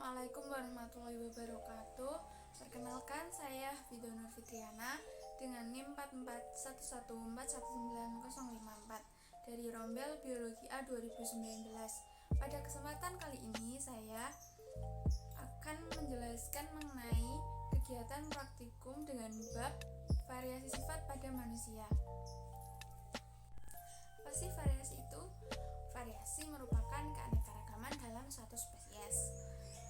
Assalamualaikum warahmatullahi wabarakatuh. Perkenalkan, saya Fido Nur Fitriana dengan NIM 441141954 dari Rombel Biologi A 2019. Pada kesempatan kali ini saya akan menjelaskan mengenai kegiatan praktikum dengan bab variasi sifat pada manusia. Apa sih variasi itu? Variasi merupakan keanekaragaman dalam suatu spesies.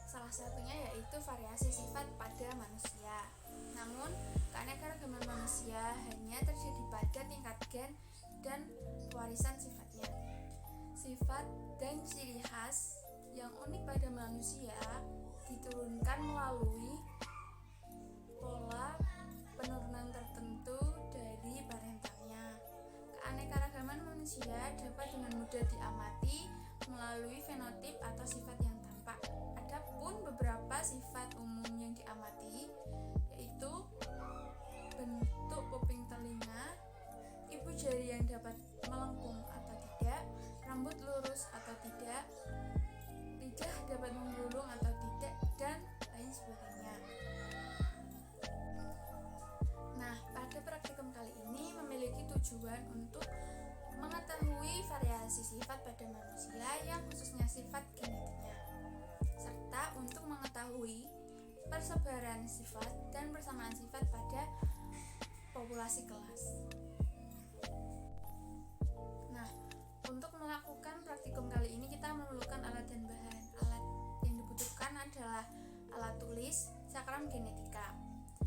Salah satunya yaitu variasi sifat pada manusia. Namun, keanekaragaman manusia hanya terjadi pada tingkat gen dan pewarisan sifatnya. Sifat dan ciri khas yang unik pada manusia diturunkan melalui pola penurunan tertentu dari parentalnya. Keanekaragaman manusia dapat dengan mudah diamati melalui fenotip atau sifat yang tampak. Adapun beberapa sifat umum yang diamati yaitu bentuk kuping telinga, ibu jari yang dapat melengkung atau tidak, rambut lurus atau tidak, lidah dapat menggulung atau tidak, dan lain sebagainya. Nah, pada praktikum kali ini memiliki tujuan untuk mengetahui variasi sifat pada manusia yang khususnya sifat genetiknya, serta untuk mengetahui persebaran sifat dan persamaan sifat pada populasi kelas. Nah, untuk melakukan praktikum kali ini kita memerlukan alat dan bahan. Alat yang dibutuhkan adalah alat tulis, cakram genetika.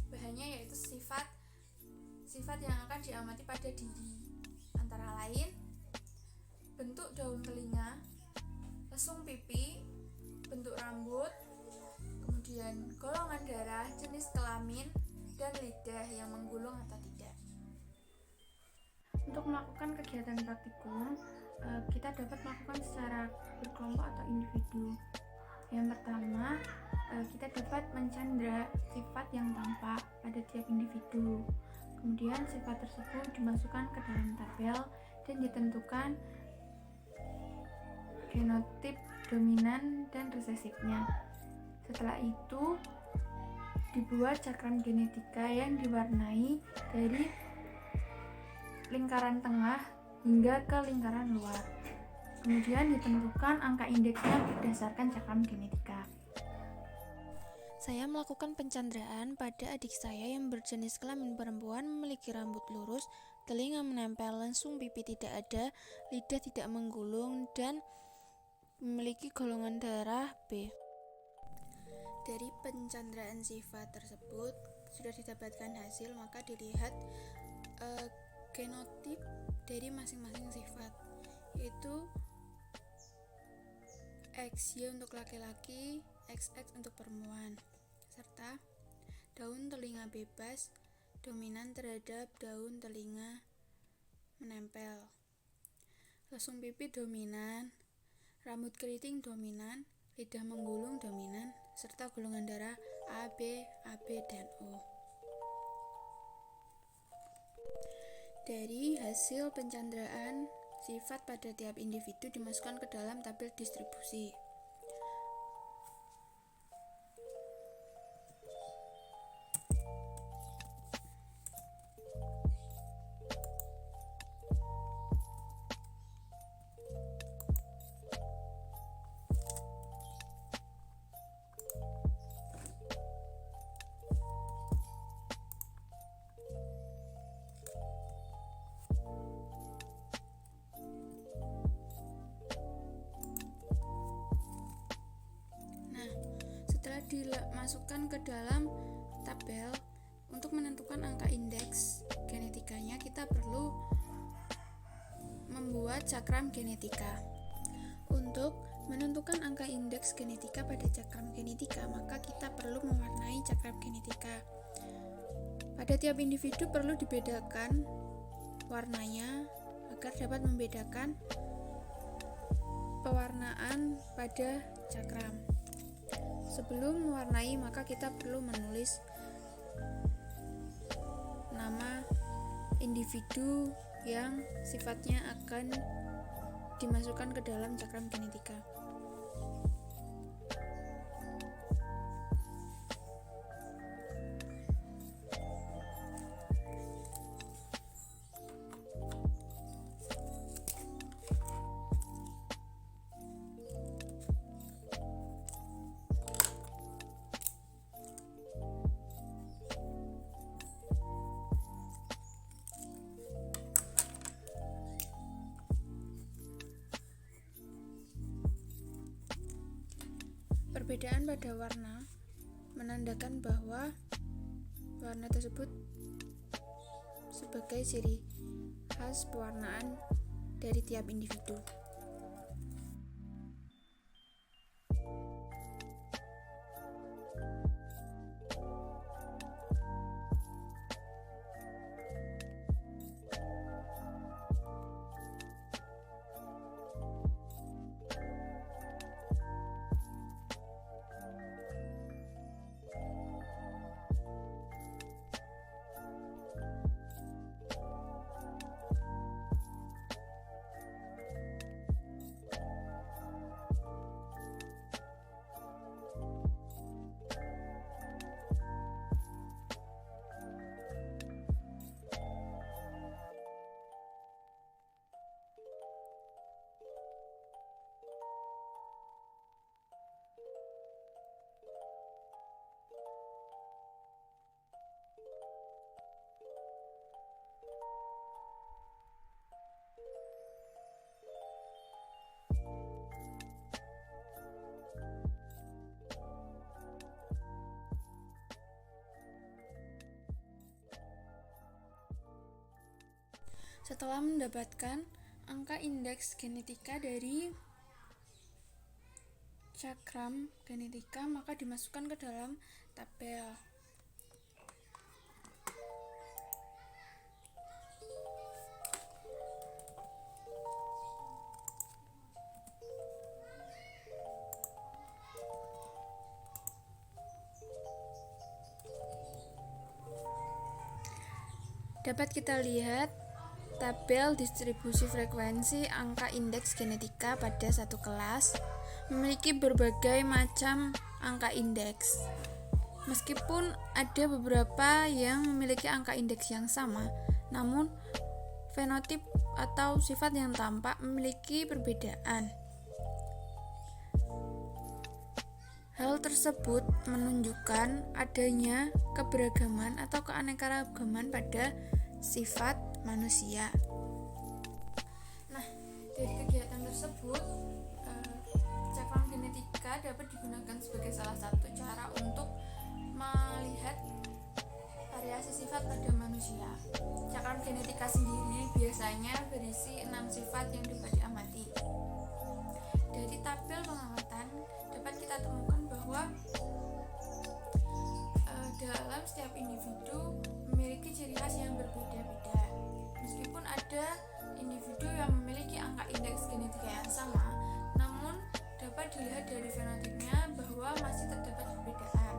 Bahannya yaitu sifat yang akan diamati pada diri, antara lain bentuk daun telinga, lesung pipi, bentuk rambut, kemudian golongan darah, jenis kelamin, dan lidah yang menggulung atau tidak. Untuk melakukan kegiatan praktikum, kita dapat melakukan secara berkelompok atau individu. Yang pertama, kita dapat mencandra sifat yang tampak pada tiap individu. Kemudian sifat tersebut dimasukkan ke dalam tabel dan ditentukan genotip dominan dan resesifnya. Setelah itu dibuat cakram genetika yang diwarnai dari lingkaran tengah hingga ke lingkaran luar. Kemudian ditentukan angka indeksnya berdasarkan cakram genetika. Saya melakukan pencandraan pada adik saya yang berjenis kelamin perempuan, memiliki rambut lurus, telinga menempel, lesung pipi tidak ada, lidah tidak menggulung, dan memiliki golongan darah B. Dari pencandraan sifat tersebut sudah didapatkan hasil, maka dilihat genotip dari masing-masing sifat, yaitu XY untuk laki-laki, XX untuk perempuan, serta daun telinga bebas dominan terhadap daun telinga menempel, lesung pipi dominan, rambut keriting dominan, lidah menggulung dominan, serta golongan darah AB, dan O. Dari hasil pencandraan sifat pada tiap individu dimasukkan ke dalam tabel distribusi. Setelah dimasukkan ke dalam tabel, untuk menentukan angka indeks genetikanya kita perlu membuat cakram genetika. Untuk menentukan angka indeks genetika pada cakram genetika, maka kita perlu mewarnai cakram genetika. Pada tiap individu perlu dibedakan warnanya agar dapat membedakan pewarnaan pada cakram. Sebelum mewarnai, maka kita perlu menulis nama individu yang sifatnya akan dimasukkan ke dalam cakram genetika. Perbedaan pada warna menandakan bahwa warna tersebut sebagai ciri khas pewarnaan dari tiap individu. Setelah mendapatkan angka indeks genetika dari cakram genetika, maka dimasukkan ke dalam tabel. Dapat kita lihat tabel distribusi frekuensi angka indeks genetika pada satu kelas memiliki berbagai macam angka indeks. Meskipun ada beberapa yang memiliki angka indeks yang sama, namun fenotip atau sifat yang tampak memiliki perbedaan. Hal tersebut menunjukkan adanya keberagaman atau keanekaragaman pada sifat manusia. Nah, dari kegiatan tersebut, cakram genetika dapat digunakan sebagai salah satu cara untuk melihat variasi sifat pada manusia. Cakram genetika sendiri biasanya berisi 6 sifat yang dapat diamati. Dari tabel pengamatan dapat kita temukan bahwa dalam setiap individu memiliki ciri khas yang berbeda-beda. Meskipun ada individu yang memiliki angka indeks genetika yang sama, namun dapat dilihat dari fenotipnya bahwa masih terdapat perbedaan.